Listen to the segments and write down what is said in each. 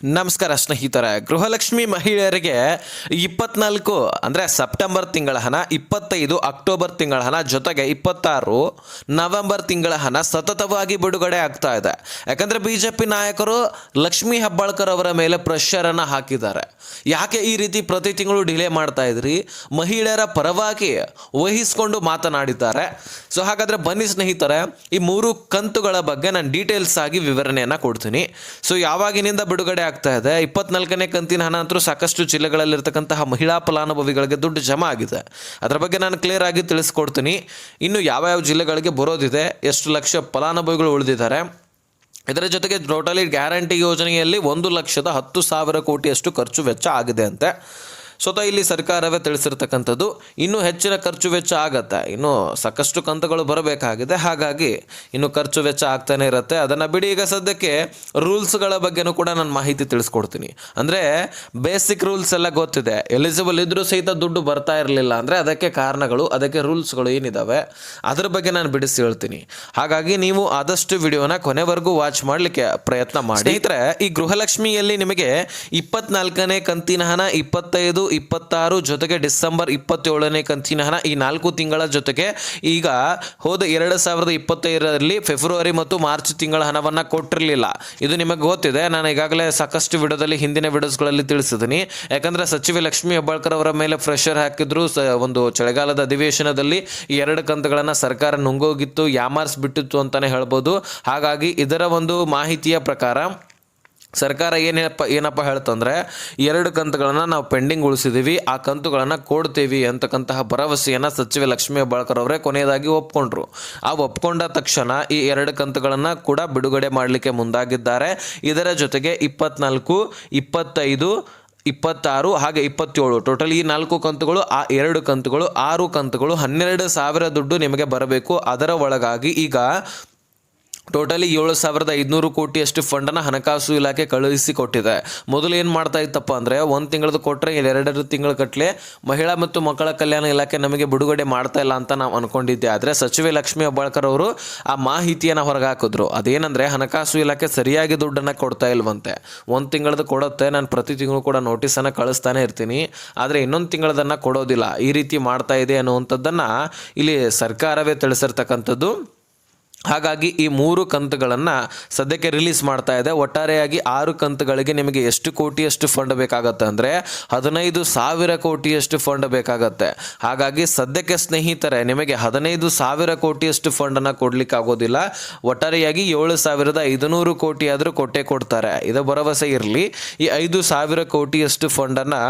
ನಮಸ್ಕಾರ ಸ್ನೇಹಿತರೆ. ಗೃಹಲಕ್ಷ್ಮಿ ಮಹಿಳೆಯರಿಗೆ 24 ಅಂದರೆ ಸೆಪ್ಟೆಂಬರ್ ತಿಂಗಳ ಹಣ, 25 ಅಕ್ಟೋಬರ್ ತಿಂಗಳ ಹಣ, ಜೊತೆಗೆ 26 ನವೆಂಬರ್ ತಿಂಗಳ ಹಣ ಸತತವಾಗಿ ಬಿಡುಗಡೆ ಆಗ್ತಾ ಇದೆ. ಯಾಕಂದರೆ BJP ನಾಯಕರು ಲಕ್ಷ್ಮೀ ಹೆಬ್ಬಾಳ್ಕರ್ ಅವರ ಮೇಲೆ ಪ್ರೆಷರನ್ನು ಹಾಕಿದ್ದಾರೆ. ಯಾಕೆ ಈ ರೀತಿ ಪ್ರತಿ ತಿಂಗಳು ಡಿಲೇ ಮಾಡ್ತಾ ಇದ್ರಿ? ಮಹಿಳೆಯರ ಪರವಾಗಿ ವಹಿಸಿಕೊಂಡು ಮಾತನಾಡಿದ್ದಾರೆ. ಸೊ ಹಾಗಾದರೆ ಬನ್ನಿ ಸ್ನೇಹಿತರೆ, ಈ 3 ಕಂತುಗಳ ಬಗ್ಗೆ ನಾನು ಡೀಟೇಲ್ಸ್ ಆಗಿ ವಿವರಣೆಯನ್ನು ಕೊಡ್ತೀನಿ. ಸೊ ಯಾವಾಗಿನಿಂದ ಬಿಡುಗಡೆ ಆಗ್ತಾ ಇದೆ? 24ನೇ ಕಂತಿನ ಹಣ ಅಂತೂ ಸಾಕಷ್ಟು ಜಿಲ್ಲೆಗಳಲ್ಲಿರ್ತಕ್ಕಂತಹ ಮಹಿಳಾ ಫಲಾನುಭವಿಗಳಿಗೆ ದುಡ್ಡು ಜಮಾ ಆಗಿದೆ. ಅದರ ಬಗ್ಗೆ ನಾನು ಕ್ಲಿಯರ್ ಆಗಿ ತಿಳಿಸ್ಕೊಡ್ತೀನಿ. ಇನ್ನು ಯಾವ ಜಿಲ್ಲೆಗಳಿಗೆ ಬರೋದಿದೆ, ಎಷ್ಟು ಲಕ್ಷ ಫಲಾನುಭವಿಗಳು ಉಳಿದಿದ್ದಾರೆ, ಇದರ ಜೊತೆಗೆ ಟೋಟಲಿ ಗ್ಯಾರಂಟಿ ಯೋಜನೆಯಲ್ಲಿ 1,10,000 ಕೋಟಿಯಷ್ಟು ಖರ್ಚು ವೆಚ್ಚ ಆಗಿದೆ ಅಂತೆ. ಸ್ವತಃ ಇಲ್ಲಿ ಸರ್ಕಾರವೇ ತಿಳಿಸಿರ್ತಕ್ಕಂಥದ್ದು. ಇನ್ನೂ ಹೆಚ್ಚಿನ ಖರ್ಚು ವೆಚ್ಚ ಆಗತ್ತೆ, ಇನ್ನೂ ಸಾಕಷ್ಟು ಕಂತುಗಳು ಬರಬೇಕಾಗಿದೆ. ಹಾಗಾಗಿ ಇನ್ನು ಖರ್ಚು ವೆಚ್ಚ ಆಗ್ತಾನೆ ಇರುತ್ತೆ. ಅದನ್ನು ಬಿಡಿ, ಈಗ ಸದ್ಯಕ್ಕೆ ರೂಲ್ಸ್ಗಳ ಬಗ್ಗೆನೂ ಕೂಡ ನಾನು ಮಾಹಿತಿ ತಿಳಿಸ್ಕೊಡ್ತೀನಿ. ಅಂದರೆ ಬೇಸಿಕ್ ರೂಲ್ಸ್ ಎಲ್ಲ ಗೊತ್ತಿದೆ. ಎಲಿಜಿಬಲ್ ಇದ್ರೂ ಸಹಿತ ದುಡ್ಡು ಬರ್ತಾ ಇರಲಿಲ್ಲ ಅಂದರೆ ಅದಕ್ಕೆ ಕಾರಣಗಳು, ಅದಕ್ಕೆ ರೂಲ್ಸ್ಗಳು ಏನಿದ್ದಾವೆ ಅದ್ರ ಬಗ್ಗೆ ನಾನು ಬಿಡಿಸಿ ಹೇಳ್ತೀನಿ. ಹಾಗಾಗಿ ನೀವು ಆದಷ್ಟು ವಿಡಿಯೋನ ಕೊನೆವರೆಗೂ ವಾಚ್ ಮಾಡಲಿಕ್ಕೆ ಪ್ರಯತ್ನ ಮಾಡಿ. ಸ್ನೇಹಿತರೆ, ಈ ಗೃಹಲಕ್ಷ್ಮಿಯಲ್ಲಿ ನಿಮಗೆ 24ನೇ ಕಂತಿನ ಹಣ, 25, 26 ಜೊತೆಗೆ ಡಿಸೆಂಬರ್ 27ನೇ ಕಂತಿನ ಹಣ, ಈ 4 ತಿಂಗಳ ಜೊತೆಗೆ ಈಗ ಹೋದ 2025ರಲ್ಲಿ ಫೆಬ್ರವರಿ ಮತ್ತು ಮಾರ್ಚ್ ತಿಂಗಳ ಹಣವನ್ನು ಕೊಟ್ಟಿರಲಿಲ್ಲ. ಇದು ನಿಮಗೆ ಗೊತ್ತಿದೆ. ನಾನು ಈಗಾಗಲೇ ಸಾಕಷ್ಟು ವಿಡಿಯೋದಲ್ಲಿ, ಹಿಂದಿನ ವಿಡಿಯೋಸ್ಗಳಲ್ಲಿ ತಿಳಿಸಿದ್ದೀನಿ. ಯಾಕಂದರೆ ಸಚಿವೆ ಲಕ್ಷ್ಮೀ ಹೆಬ್ಬಾಳ್ಕರ್ ಅವರ ಮೇಲೆ ಪ್ರೆಷರ್ ಹಾಕಿದ್ರು. ಒಂದು ಚಳಿಗಾಲದ ಅಧಿವೇಶನದಲ್ಲಿ ಈ 2 ಕಂತುಗಳನ್ನು ಸರ್ಕಾರ ನುಂಗೋಗಿತ್ತು, ಯಾಮಾರಿಸ್ಬಿಟ್ಟಿತ್ತು ಅಂತಲೇ ಹೇಳ್ಬೋದು. ಹಾಗಾಗಿ ಇದರ ಒಂದು ಮಾಹಿತಿಯ ಪ್ರಕಾರ ಸರ್ಕಾರ ಏನಪ್ಪ ಹೇಳ್ತಂದ್ರೆ, 2 ಕಂತುಗಳನ್ನು ನಾವು ಪೆಂಡಿಂಗ್ ಉಳಿಸಿದ್ದೀವಿ, ಆ ಕಂತುಗಳನ್ನು ಕೊಡ್ತೀವಿ ಅಂತಕ್ಕಂತಹ ಭರವಸೆಯನ್ನು ಸಚಿವೆ ಲಕ್ಷ್ಮೀ ಹೆಬ್ಬಾಳ್ಕರ್ ಅವರೇ ಕೊನೆಯದಾಗಿ ಒಪ್ಕೊಂಡ್ರು. ಆ ಒಪ್ಕೊಂಡ ತಕ್ಷಣ ಈ 2 ಕಂತುಗಳನ್ನು ಕೂಡ ಬಿಡುಗಡೆ ಮಾಡಲಿಕ್ಕೆ ಮುಂದಾಗಿದ್ದಾರೆ. ಇದರ ಜೊತೆಗೆ 24, 25, 26 ಹಾಗೆ 27 ಟೋಟಲ್ ಈ 4 ಕಂತುಗಳು, ಆ 2 ಕಂತುಗಳು, 6 ಕಂತುಗಳು, 12,000 ದುಡ್ಡು ನಿಮಗೆ ಬರಬೇಕು. ಅದರ ಒಳಗಾಗಿ ಈಗ ಟೋಟಲಿ 7,500 ಕೋಟಿಯಷ್ಟು ಫಂಡನ್ನು ಹಣಕಾಸು ಇಲಾಖೆ ಕಳುಹಿಸಿಕೊಟ್ಟಿದೆ. ಮೊದಲು ಏನು ಮಾಡ್ತಾ ಇತ್ತಪ್ಪ ಅಂದರೆ, 1 ತಿಂಗಳದ್ದು ಕೊಟ್ಟರೆ 2 ತಿಂಗಳ ಕಟ್ಟಲೆ ಮಹಿಳಾ ಮತ್ತು ಮಕ್ಕಳ ಕಲ್ಯಾಣ ಇಲಾಖೆ ನಮಗೆ ಬಿಡುಗಡೆ ಮಾಡ್ತಾ ಇಲ್ಲ ಅಂತ ನಾವು ಅಂದ್ಕೊಂಡಿದ್ದೆ. ಆದರೆ ಸಚಿವೆ ಲಕ್ಷ್ಮೀ ಹೆಬ್ಬಾಳ್ಕರ್ ಅವರು ಆ ಮಾಹಿತಿಯನ್ನು ಹೊರಗೆ ಹಾಕಿದ್ರು. ಅದೇನೆಂದರೆ, ಹಣಕಾಸು ಇಲಾಖೆ ಸರಿಯಾಗಿ ದುಡ್ಡನ್ನು ಕೊಡ್ತಾ ಇಲ್ವಂತೆ. 1 ತಿಂಗಳದ್ದು ಕೊಡುತ್ತೆ, ನಾನು ಪ್ರತಿ ತಿಂಗಳು ಕೂಡ ನೋಟಿಸನ್ನು ಕಳಿಸ್ತಾನೆ ಇರ್ತೀನಿ, ಆದರೆ ಇನ್ನೊಂದು ತಿಂಗಳದನ್ನು ಕೊಡೋದಿಲ್ಲ. ಈ ರೀತಿ ಮಾಡ್ತಾ ಇದೆ ಅನ್ನುವಂಥದ್ದನ್ನು ಇಲ್ಲಿ ಸರ್ಕಾರವೇ ತಿಳಿಸಿರ್ತಕ್ಕಂಥದ್ದು. ಹಾಗಾಗಿ ಈ 3 ಕಂತುಗಳನ್ನು ಸದ್ಯಕ್ಕೆ ರಿಲೀಸ್ ಮಾಡ್ತಾ ಇದೆ. ಒಟ್ಟಾರೆಯಾಗಿ 6 ಕಂತುಗಳಿಗೆ ನಿಮಗೆ ಎಷ್ಟು ಕೋಟಿಯಷ್ಟು ಫಂಡ್ ಬೇಕಾಗತ್ತೆ ಅಂದರೆ 15,000 ಕೋಟಿಯಷ್ಟು ಫಂಡ್ ಬೇಕಾಗತ್ತೆ. ಹಾಗಾಗಿ ಸದ್ಯಕ್ಕೆ ಸ್ನೇಹಿತರೆ, ನಿಮಗೆ 15,000 ಕೋಟಿಯಷ್ಟು ಫಂಡನ್ನು ಕೊಡ್ಲಿಕ್ಕೆ ಆಗೋದಿಲ್ಲ. ಒಟ್ಟಾರೆಯಾಗಿ 7,500 ಕೋಟಿ ಆದರೂ ಕೊಡ್ತಾರೆ. ಇದು ಭರವಸೆ ಇರಲಿ. ಈ 5,000 ಕೋಟಿಯಷ್ಟು ಫಂಡನ್ನು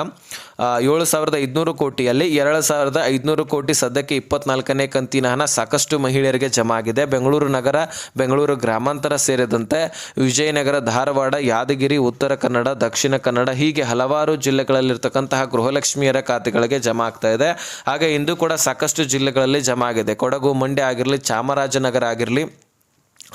7,500 ಕೋಟಿಯಲ್ಲಿ 2,500 ಕೋಟಿ ಸದ್ಯಕ್ಕೆ 24ನೇ ಕಂತಿನ ಹಣ ಸಾಕಷ್ಟು ಮಹಿಳೆಯರಿಗೆ ಜಮಾ ಆಗಿದೆ. ಬೆಂಗಳೂರು ನಗರ, ಬೆಂಗಳೂರು ಗ್ರಾಮಾಂತರ ಸೇರಿದಂತೆ ವಿಜಯನಗರ, ಧಾರವಾಡ, ಯಾದಗಿರಿ, ಉತ್ತರ ಕನ್ನಡ, ದಕ್ಷಿಣ ಕನ್ನಡ ಹೀಗೆ ಹಲವಾರು ಜಿಲ್ಲೆಗಳಲ್ಲಿರ್ತಕ್ಕಂತಹ ಗೃಹಲಕ್ಷ್ಮಿಯರ ಖಾತೆಗಳಿಗೆ ಜಮಾ ಆಗ್ತಾ ಇದೆ. ಹಾಗೆ ಇಂದು ಕೂಡ ಸಾಕಷ್ಟು ಜಿಲ್ಲೆಗಳಲ್ಲಿ ಜಮಾ ಆಗಿದೆ. ಕೊಡಗು, ಮಂಡ್ಯ ಆಗಿರಲಿ, ಚಾಮರಾಜನಗರ ಆಗಿರಲಿ,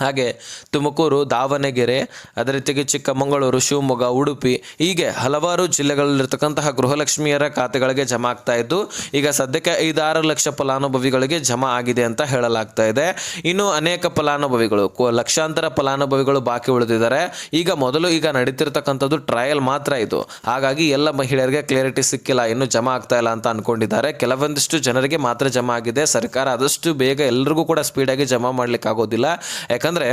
ಹಾಗೆ ತುಮಕೂರು, ದಾವಣಗೆರೆ, ಅದೇ ರೀತಿಯಾಗಿ ಚಿಕ್ಕಮಗಳೂರು, ಶಿವಮೊಗ್ಗ, ಉಡುಪಿ ಹೀಗೆ ಹಲವಾರು ಜಿಲ್ಲೆಗಳಲ್ಲಿರ್ತಕ್ಕಂತಹ ಗೃಹಲಕ್ಷ್ಮಿಯರ ಖಾತೆಗಳಿಗೆ ಜಮಾ ಆಗ್ತಾ ಇದ್ದು, ಈಗ ಸದ್ಯಕ್ಕೆ 5-6 ಲಕ್ಷ ಫಲಾನುಭವಿಗಳಿಗೆ ಜಮಾ ಆಗಿದೆ ಅಂತ ಹೇಳಲಾಗ್ತಾ ಇದೆ. ಇನ್ನು ಅನೇಕ ಫಲಾನುಭವಿಗಳು, ಲಕ್ಷಾಂತರ ಫಲಾನುಭವಿಗಳು ಬಾಕಿ ಉಳಿದಿದ್ದಾರೆ. ಈಗ ನಡೀತಿರ್ತಕ್ಕಂಥದ್ದು ಟ್ರಯಲ್ ಮಾತ್ರ ಇದು. ಹಾಗಾಗಿ ಎಲ್ಲ ಮಹಿಳೆಯರಿಗೆ ಕ್ಲಿಯರಿಟಿ ಸಿಕ್ಕಿಲ್ಲ, ಇನ್ನೂ ಜಮಾ ಆಗ್ತಾ ಇಲ್ಲ ಅಂತ ಅಂದ್ಕೊಂಡಿದ್ದಾರೆ. ಕೆಲವೊಂದಿಷ್ಟು ಜನರಿಗೆ ಮಾತ್ರ ಜಮಾ ಆಗಿದೆ. ಸರ್ಕಾರ ಆದಷ್ಟು ಬೇಗ ಎಲ್ರಿಗೂ ಕೂಡ ಸ್ಪೀಡಾಗಿ ಜಮಾ ಮಾಡಲಿಕ್ಕೆ ಆಗೋದಿಲ್ಲ. ಯಾಕಂದರೆ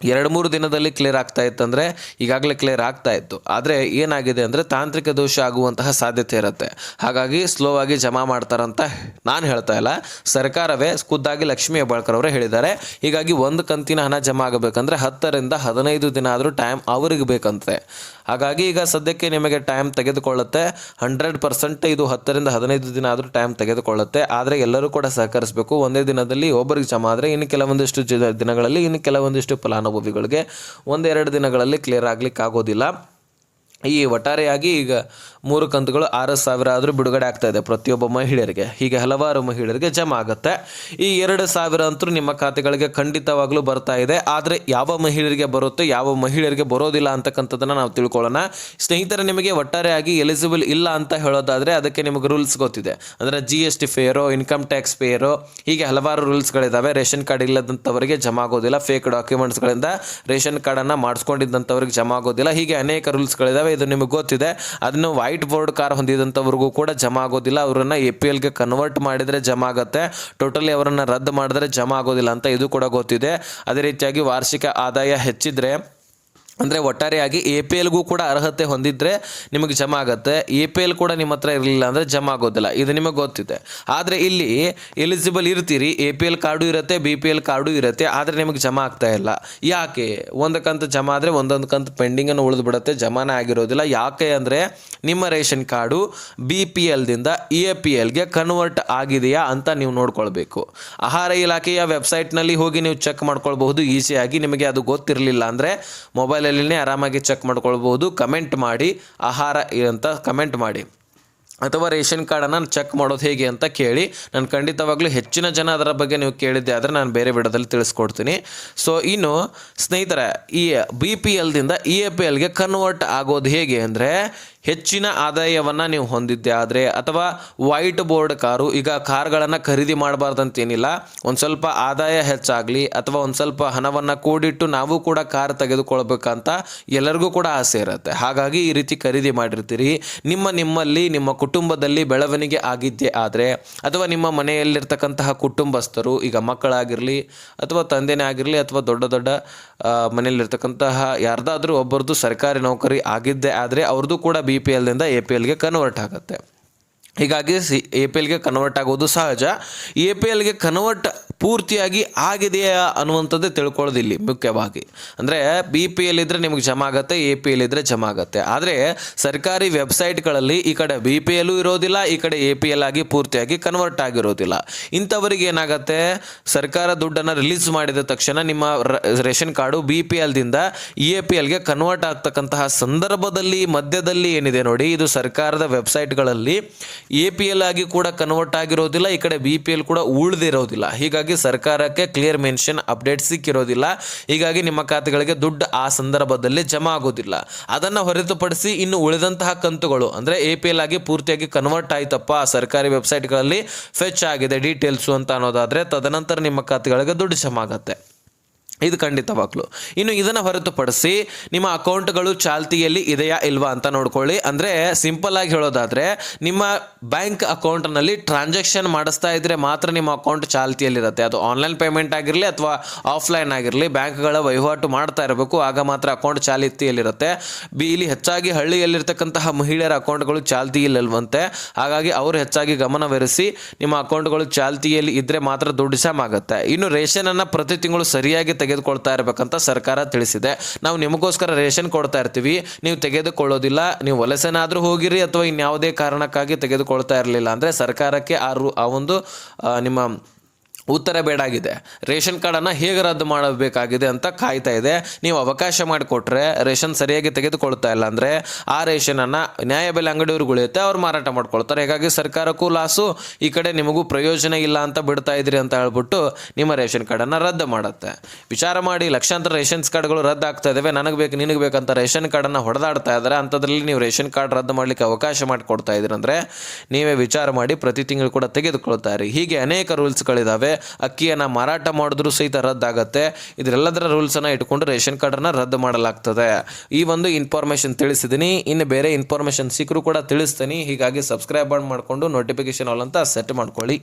2-3 ದಿನದಲ್ಲಿ ಕ್ಲಿಯರ್ ಆಗ್ತಾ ಇತ್ತಂದರೆ ಈಗಾಗಲೇ ಕ್ಲಿಯರ್ ಆಗ್ತಾ ಇತ್ತು. ಆದರೆ ಏನಾಗಿದೆ ಅಂದರೆ, ತಾಂತ್ರಿಕ ದೋಷ ಆಗುವಂತಹ ಸಾಧ್ಯತೆ ಇರುತ್ತೆ. ಹಾಗಾಗಿ ಸ್ಲೋ ಆಗಿ ಜಮಾ ಮಾಡ್ತಾರಂತ ನಾನು ಹೇಳ್ತಾ ಇಲ್ಲ, ಸರ್ಕಾರವೇ ಖುದ್ದಾಗಿ ಲಕ್ಷ್ಮೀ ಹೆಬ್ಬಾಳ್ಕರ್ ಅವರೇ ಹೇಳಿದ್ದಾರೆ. ಹೀಗಾಗಿ 1 ಕಂತಿನ ಹಣ ಜಮಾ ಆಗಬೇಕಂದ್ರೆ 10ರಿಂದ 15 ದಿನ ಆದರೂ ಟೈಮ್ ಅವ್ರಿಗೆ ಬೇಕಂತೆ. ಹಾಗಾಗಿ ಈಗ ಸದ್ಯಕ್ಕೆ ನಿಮಗೆ ಟೈಮ್ ತೆಗೆದುಕೊಳ್ಳುತ್ತೆ. 100% ಇದು 10ರಿಂದ 15 ದಿನ ಆದರೂ ಟೈಮ್ ತೆಗೆದುಕೊಳ್ಳುತ್ತೆ. ಆದರೆ ಎಲ್ಲರೂ ಕೂಡ ಸಹಕರಿಸಬೇಕು. ಒಂದೇ ದಿನದಲ್ಲಿ ಒಬ್ಬರಿಗೆ ಜಮಾ ಆದರೆ ಇನ್ನು ಕೆಲವೊಂದಿಷ್ಟು ದಿನಗಳಲ್ಲಿ, ಇನ್ನು ಕೆಲವೊಂದಿಷ್ಟು ಫಲಾನುಭವಿಗಳಿಗೆ 1-2 ದಿನಗಳಲ್ಲಿ ಕ್ಲಿಯರ್ ಆಗ್ಲಿಕ್ಕೆ ಆಗೋದಿಲ್ಲ. ಈ ಒಟ್ಟಾರೆಯಾಗಿ ಈಗ 3 ಕಂತುಗಳು 6,000 ಆದರೂ ಬಿಡುಗಡೆ ಆಗ್ತಾ ಇದೆ ಪ್ರತಿಯೊಬ್ಬ ಮಹಿಳೆಯರಿಗೆ. ಹೀಗೆ ಹಲವಾರು ಮಹಿಳೆಯರಿಗೆ ಜಮಾ ಆಗುತ್ತೆ. ಈ 2,000 ಅಂತೂ ನಿಮ್ಮ ಖಾತೆಗಳಿಗೆ ಖಂಡಿತವಾಗ್ಲೂ ಬರ್ತಾ ಇದೆ. ಆದರೆ ಯಾವ ಮಹಿಳೆಯರಿಗೆ ಬರುತ್ತೆ, ಯಾವ ಮಹಿಳೆಯರಿಗೆ ಬರೋದಿಲ್ಲ ಅಂತಕ್ಕಂಥದ್ದನ್ನು ನಾವು ತಿಳ್ಕೊಳ್ಳೋಣ. ಸ್ನೇಹಿತರೆ, ನಿಮಗೆ ಒಟ್ಟಾರೆಯಾಗಿ ಎಲಿಜಿಬಲ್ ಇಲ್ಲ ಅಂತ ಹೇಳೋದಾದರೆ ಅದಕ್ಕೆ ನಿಮಗೆ ರೂಲ್ಸ್ ಗೊತ್ತಿದೆ. ಅಂದರೆ GST Pharaoh, income tax Pharaoh, ಹೀಗೆ ಹಲವಾರು ರೂಲ್ಸ್ಗಳಿದ್ದಾವೆ. ರೇಷನ್ ಕಾರ್ಡ್ ಇಲ್ಲದಂಥವರಿಗೆ ಜಮಾ ಆಗೋದಿಲ್ಲ, ಫೇಕ್ ಡಾಕ್ಯುಮೆಂಟ್ಸ್ಗಳಿಂದ ರೇಷನ್ ಕಾರ್ಡನ್ನು ಮಾಡಿಸ್ಕೊಂಡಿದ್ದಂಥವ್ರಿಗೆ ಜಮಾ ಆಗೋದಿಲ್ಲ. ಹೀಗೆ ಅನೇಕ ರೂಲ್ಸ್ಗಳಿದ್ದಾವೆ, ಇದು ನಿಮಗೆ ಗೊತ್ತಿದೆ. ಅದನ್ನು ವೈಟ್ ಬೋರ್ಡ್ ಕಾರ್ ಹೊಂದಿದಂಥವ್ರಿಗೂ ಕೂಡ ಜಮಾ ಆಗೋದಿಲ್ಲ. ಅವರನ್ನು APLಗೆ ಕನ್ವರ್ಟ್ ಮಾಡಿದರೆ ಜಮಾ ಆಗುತ್ತೆ, ಟೋಟಲಿ ಅವರನ್ನು ರದ್ದು ಮಾಡಿದ್ರೆ ಜಮಾ ಆಗೋದಿಲ್ಲ ಅಂತ ಇದು ಕೂಡ ಗೊತ್ತಿದೆ. ಅದೇ ರೀತಿಯಾಗಿ ವಾರ್ಷಿಕ ಆದಾಯ ಹೆಚ್ಚಿದ್ರೆ, ಅಂದರೆ ಒಟ್ಟಾರೆಯಾಗಿ APLಗೂ ಕೂಡ ಅರ್ಹತೆ ಹೊಂದಿದ್ರೆ ನಿಮಗೆ ಜಮಾ ಆಗುತ್ತೆ. APL ಕೂಡ ನಿಮ್ಮ ಹತ್ರ ಇರಲಿಲ್ಲ ಅಂದರೆ ಜಮಾ ಆಗೋದಿಲ್ಲ, ಇದು ನಿಮಗೆ ಗೊತ್ತಿದೆ. ಆದರೆ ಇಲ್ಲಿ ಎಲಿಜಿಬಲ್ ಇರ್ತೀರಿ, APL ಕಾರ್ಡು ಇರುತ್ತೆ, BPL ಕಾರ್ಡು ಇರುತ್ತೆ, ಆದರೆ ನಿಮಗೆ ಜಮಾ ಆಗ್ತಾ ಇಲ್ಲ. ಯಾಕೆ? ಒಂದು ಕಂತು ಜಮಾ ಆದರೆ ಒಂದೊಂದು ಕಂತು ಪೆಂಡಿಂಗನ್ನು ಉಳಿದು ಬಿಡುತ್ತೆ, ಜಮಾನೇ ಆಗಿರೋದಿಲ್ಲ. ಯಾಕೆ ಅಂದರೆ ನಿಮ್ಮ ರೇಷನ್ ಕಾರ್ಡು BPLದಿಂದ APLಗೆ ಕನ್ವರ್ಟ್ ಆಗಿದೆಯಾ ಅಂತ ನೀವು ನೋಡ್ಕೊಳ್ಬೇಕು. ಆಹಾರ ಇಲಾಖೆಯ ವೆಬ್ಸೈಟ್ನಲ್ಲಿ ಹೋಗಿ ನೀವು ಚೆಕ್ ಮಾಡ್ಕೊಳ್ಬಹುದು ಈಸಿಯಾಗಿ. ನಿಮಗೆ ಅದು ಗೊತ್ತಿರಲಿಲ್ಲ ಅಂದರೆ ಮೊಬೈಲಲ್ಲಿ ಆರಾಮಾಗಿ ಚೆಕ್ ಮಾಡ್ಕೊಳ್ಬಹುದು. ಕಮೆಂಟ್ ಮಾಡಿ ಆಹಾರ ಅಂತ ಕಮೆಂಟ್ ಮಾಡಿ, ಅಥವಾ ರೇಷನ್ ಕಾರ್ಡನ್ನು ಚೆಕ್ ಮಾಡೋದು ಹೇಗೆ ಅಂತ ಕೇಳಿ. ನಾನು ಖಂಡಿತವಾಗ್ಲೂ ಹೆಚ್ಚಿನ ಜನ ಅದರ ಬಗ್ಗೆ ನೀವು ಕೇಳಿದ್ದೆ ಆದರೆ ನಾನು ಬೇರೆ ವಿಡಿಯೋದಲ್ಲಿ ತಿಳಿಸ್ಕೊಡ್ತೀನಿ. ಸೊ ಇನ್ನು ಸ್ನೇಹಿತರೆ, ಈ BPLದಿಂದ APLಗೆ ಕನ್ವರ್ಟ್ ಆಗೋದು ಹೇಗೆ ಅಂದರೆ, ಹೆಚ್ಚಿನ ಆದಾಯವನ್ನು ನೀವು ಹೊಂದಿದ್ದೆ ಆದರೆ, ಅಥವಾ ವೈಟ್ ಬೋರ್ಡ್ ಕಾರು, ಈಗ ಕಾರ್ಗಳನ್ನು ಖರೀದಿ ಮಾಡಬಾರ್ದಂತೇನಿಲ್ಲ, ಒಂದು ಸ್ವಲ್ಪ ಆದಾಯ ಹೆಚ್ಚಾಗಲಿ ಅಥವಾ ಒಂದು ಸ್ವಲ್ಪ ಹಣವನ್ನು ಕೂಡಿಟ್ಟು ನಾವು ಕೂಡ ಕಾರ್ ತೆಗೆದುಕೊಳ್ಬೇಕಂತ ಎಲ್ಲರಿಗೂ ಕೂಡ ಆಸೆ ಇರುತ್ತೆ. ಹಾಗಾಗಿ ಈ ರೀತಿ ಖರೀದಿ ಮಾಡಿರ್ತೀರಿ. ನಿಮ್ಮಲ್ಲಿ ನಿಮ್ಮ ಕುಟುಂಬದಲ್ಲಿ ಬೆಳವಣಿಗೆ ಆಗಿದ್ದೇ ಆದರೆ, ಅಥವಾ ನಿಮ್ಮ ಮನೆಯಲ್ಲಿರ್ತಕ್ಕಂತಹ ಕುಟುಂಬಸ್ಥರು, ಈಗ ಮಕ್ಕಳಾಗಿರಲಿ ಅಥವಾ ತಂದೆನೇ ಆಗಿರಲಿ ಅಥವಾ ದೊಡ್ಡ ದೊಡ್ಡ ಮನೆಯಲ್ಲಿರ್ತಕ್ಕಂತಹ ಯಾರ್ದಾದ್ರೂ ಒಬ್ಬರದು ಸರ್ಕಾರಿ ನೌಕರಿ ಆಗಿದ್ದೇ ಆದರೆ ಅವ್ರದ್ದು ಕೂಡ BPLದಿಂದ APLಗೆ ಕನ್ವರ್ಟ್ ಆಗುತ್ತೆ. ಹೀಗಾಗಿ APLಗೆ ಕನ್ವರ್ಟ್ ಆಗೋದು ಸಹಜ. APLಗೆ ಕನ್ವರ್ಟ್ ಪೂರ್ತಿಯಾಗಿ ಆಗಿದೆಯಾ ಅನ್ನುವಂಥದ್ದೇ ತಿಳ್ಕೊಳ್ಳೋದು ಇಲ್ಲಿ ಮುಖ್ಯವಾಗಿ. ಅಂದರೆ BPL ಇದ್ದರೆ ನಿಮಗೆ ಜಮಾ ಆಗುತ್ತೆ, APL ಇದ್ದರೆ ಜಮಾ ಆಗುತ್ತೆ. ಆದರೆ ಸರ್ಕಾರಿ ವೆಬ್ಸೈಟ್ಗಳಲ್ಲಿ ಈ ಕಡೆ BPLೂ ಇರೋದಿಲ್ಲ, ಈ ಕಡೆ APL ಆಗಿ ಪೂರ್ತಿಯಾಗಿ ಕನ್ವರ್ಟ್ ಆಗಿರೋದಿಲ್ಲ. ಇಂಥವರಿಗೆ ಏನಾಗುತ್ತೆ, ಸರ್ಕಾರ ದುಡ್ಡನ್ನು ರಿಲೀಸ್ ಮಾಡಿದ ತಕ್ಷಣ ನಿಮ್ಮ ರೇಷನ್ ಕಾರ್ಡು BPLದಿಂದ APLಗೆ ಕನ್ವರ್ಟ್ ಆಗ್ತಕ್ಕಂತಹ ಸಂದರ್ಭದಲ್ಲಿ ಮಧ್ಯದಲ್ಲಿ ಏನಿದೆ ನೋಡಿ, ಇದು ಸರ್ಕಾರದ ವೆಬ್ಸೈಟ್ಗಳಲ್ಲಿ APL ಆಗಿ ಕೂಡ ಕನ್ವರ್ಟ್ ಆಗಿರೋದಿಲ್ಲ, ಈ ಕಡೆ BPL ಕೂಡ ಉಳಿದಿರೋದಿಲ್ಲ. ಹೀಗಾಗಿ ಸರ್ಕಾರಕ್ಕೆ ಕ್ಲಿಯರ್ ಮೆನ್ಷನ್ ಅಪ್ಡೇಟ್ ಸಿಕ್ಕಿರೋದಿಲ್ಲ. ಹೀಗಾಗಿ ನಿಮ್ಮ ಖಾತೆಗಳಿಗೆ ದುಡ್ಡು ಆ ಸಂದರ್ಭದಲ್ಲಿ ಜಮಾ ಆಗೋದಿಲ್ಲ. ಅದನ್ನು ಹೊರತುಪಡಿಸಿ ಇನ್ನು ಉಳಿದಂತಹ ಕಂತುಗಳು, ಅಂದರೆ APL ಆಗಿ ಪೂರ್ತಿಯಾಗಿ ಕನ್ವರ್ಟ್ ಆಯ್ತಪ್ಪ, ಸರ್ಕಾರಿ ವೆಬ್ಸೈಟ್ಗಳಲ್ಲಿ ಫೆಚ್ ಆಗಿದೆ ಡೀಟೇಲ್ಸು ಅಂತ ಅನ್ನೋದಾದರೆ, ತದನಂತರ ನಿಮ್ಮ ಖಾತೆಗಳಿಗೆ ದುಡ್ಡು ಜಮಾ ಆಗುತ್ತೆ. ಇದು ಖಂಡಿತವಾಗ್ಲು. ಇನ್ನು ಇದನ್ನು ಹೊರತುಪಡಿಸಿ ನಿಮ್ಮ ಅಕೌಂಟ್ಗಳು ಚಾಲ್ತಿಯಲ್ಲಿ ಇದೆಯಾ ಇಲ್ವಾ ಅಂತ ನೋಡ್ಕೊಳ್ಳಿ. ಅಂದರೆ ಸಿಂಪಲ್ ಆಗಿ ಹೇಳೋದಾದರೆ, ನಿಮ್ಮ ಬ್ಯಾಂಕ್ ಅಕೌಂಟ್ನಲ್ಲಿ ಟ್ರಾನ್ಸಾಕ್ಷನ್ ಮಾಡಿಸ್ತಾ ಇದ್ದರೆ ಮಾತ್ರ ನಿಮ್ಮ ಅಕೌಂಟ್ ಚಾಲ್ತಿಯಲ್ಲಿರುತ್ತೆ. ಅದು ಆನ್ಲೈನ್ ಪೇಮೆಂಟ್ ಆಗಿರಲಿ ಅಥವಾ ಆಫ್ಲೈನ್ ಆಗಿರಲಿ, ಬ್ಯಾಂಕ್ಗಳ ವಹಿವಾಟು ಮಾಡ್ತಾ ಇರಬೇಕು, ಆಗ ಮಾತ್ರ ಅಕೌಂಟ್ ಚಾಲ್ತಿಯಲ್ಲಿರುತ್ತೆ. ಇಲ್ಲಿ ಹೆಚ್ಚಾಗಿ ಹಳ್ಳಿಯಲ್ಲಿರ್ತಕ್ಕಂತಹ ಮಹಿಳೆಯರ ಅಕೌಂಟ್ಗಳು ಚಾಲ್ತಿಯಲ್ಲಿಲ್ವಂತೆ. ಹಾಗಾಗಿ ಅವರು ಹೆಚ್ಚಾಗಿ ಗಮನವಿರಿಸಿ ನಿಮ್ಮ ಅಕೌಂಟ್ಗಳು ಚಾಲ್ತಿಯಲ್ಲಿ ಇದ್ದರೆ ಮಾತ್ರ ದುಡ್ಡು ಜಮಾ ಆಗುತ್ತೆ. ಇನ್ನು ರೇಷನನ್ನು ಪ್ರತಿ ತಿಂಗಳು ಸರಿಯಾಗಿ ತೆಗೆದುಕೊಳ್ತಾ ಇರಬೇಕಂತ ಸರ್ಕಾರ ತಿಳಿಸಿದೆ. ನಾವು ನಿಮಗೋಸ್ಕರ ರೇಷನ್ ಕೊಡ್ತಾ ಇರ್ತೀವಿ, ನೀವು ತೆಗೆದುಕೊಳ್ಳೋದಿಲ್ಲ, ನೀವು ವಲಸೆನಾದರೂ ಹೋಗಿರಿ ಅಥವಾ ಇನ್ಯಾವುದೇ ಕಾರಣಕ್ಕಾಗಿ ತೆಗೆದುಕೊಳ್ತಾ ಇರಲಿಲ್ಲ ಅಂದರೆ ಸರ್ಕಾರಕ್ಕೆ ಆ ಒಂದು ನಿಮ್ಮ ಉತ್ತರ ಬೇಡಾಗಿದೆ. ರೇಷನ್ ಕಾರ್ಡನ್ನು ಹೇಗೆ ರದ್ದು ಮಾಡಬೇಕಾಗಿದೆ ಅಂತ ಕಾಯ್ತಾ ಇದೆ. ನೀವು ಅವಕಾಶ ಮಾಡಿಕೊಟ್ರೆ ರೇಷನ್ ಸರಿಯಾಗಿ ತೆಗೆದುಕೊಳ್ತಾ ಇಲ್ಲ ಅಂದರೆ ಆ ರೇಷನನ್ನು ನ್ಯಾಯಬೆಲೆ ಅಂಗಡಿಯವ್ರಿಗೆ ಉಳಿಯುತ್ತೆ, ಅವ್ರು ಮಾರಾಟ ಮಾಡ್ಕೊಳ್ತಾರೆ. ಹೀಗಾಗಿ ಸರ್ಕಾರಕ್ಕೂ ಲಾಸು, ಈ ಕಡೆ ನಿಮಗೂ ಪ್ರಯೋಜನ ಇಲ್ಲ ಅಂತ ಬಿಡ್ತಾ ಇದ್ದೀರಿ ಅಂತ ಹೇಳ್ಬಿಟ್ಟು ನಿಮ್ಮ ರೇಷನ್ ಕಾರ್ಡನ್ನು ರದ್ದು ಮಾಡುತ್ತೆ. ವಿಚಾರ ಮಾಡಿ, ಲಕ್ಷಾಂತರ ರೇಷನ್ಸ್ ಕಾರ್ಡ್ಗಳು ರದ್ದು ಆಗ್ತಾ ಇದ್ದಾವೆ. ನನಗೆ ಬೇಕು ನಿನಗೆ ಬೇಕಂತ ರೇಷನ್ ಕಾರ್ಡನ್ನು ಹೊಡೆದಾಡ್ತಾ ಇದ್ದಾರೆ. ಅಂಥದ್ರಲ್ಲಿ ನೀವು ರೇಷನ್ ಕಾರ್ಡ್ ರದ್ದು ಮಾಡಲಿಕ್ಕೆ ಅವಕಾಶ ಮಾಡಿಕೊಡ್ತಾ ಇದ್ದೀರಿ ಅಂದರೆ ನೀವೇ ವಿಚಾರ ಮಾಡಿ, ಪ್ರತಿ ತಿಂಗಳು ಕೂಡ ತೆಗೆದುಕೊಳ್ತಾ ಇರಿ. ಹೀಗೆ ಅನೇಕ ರೂಲ್ಸ್ಗಳಿದ್ದಾವೆ. ಅಕ್ಕಿಯನ್ನು ಮಾರಾಟ ಮಾಡಿದ್ರೂ ಸಹಿತ ರದ್ದಾಗತ್ತೆ. ಇದರೆಲ್ಲದರ ರೂಲ್ಸನ್ನು ಇಟ್ಕೊಂಡು ರೇಷನ್ ಕಾರ್ಡನ್ನು ರದ್ದು ಮಾಡಲಾಗ್ತದೆ. ಈ ಒಂದು ಇನ್ಫಾರ್ಮೇಷನ್ ತಿಳಿಸಿದ್ದೀನಿ. ಇನ್ನು ಬೇರೆ ಇನ್ಫಾರ್ಮೇಷನ್ ಸಿಕ್ಕರೂ ಕೂಡ ತಿಳಿಸ್ತೀನಿ. ಹೀಗಾಗಿ ಸಬ್ಸ್ಕ್ರೈಬ್ ಮಾಡಿಕೊಂಡು ನೋಟಿಫಿಕೇಶನ್ ಆಲ್ ಅಂತ ಸೆಟ್ ಮಾಡ್ಕೊಳ್ಳಿ.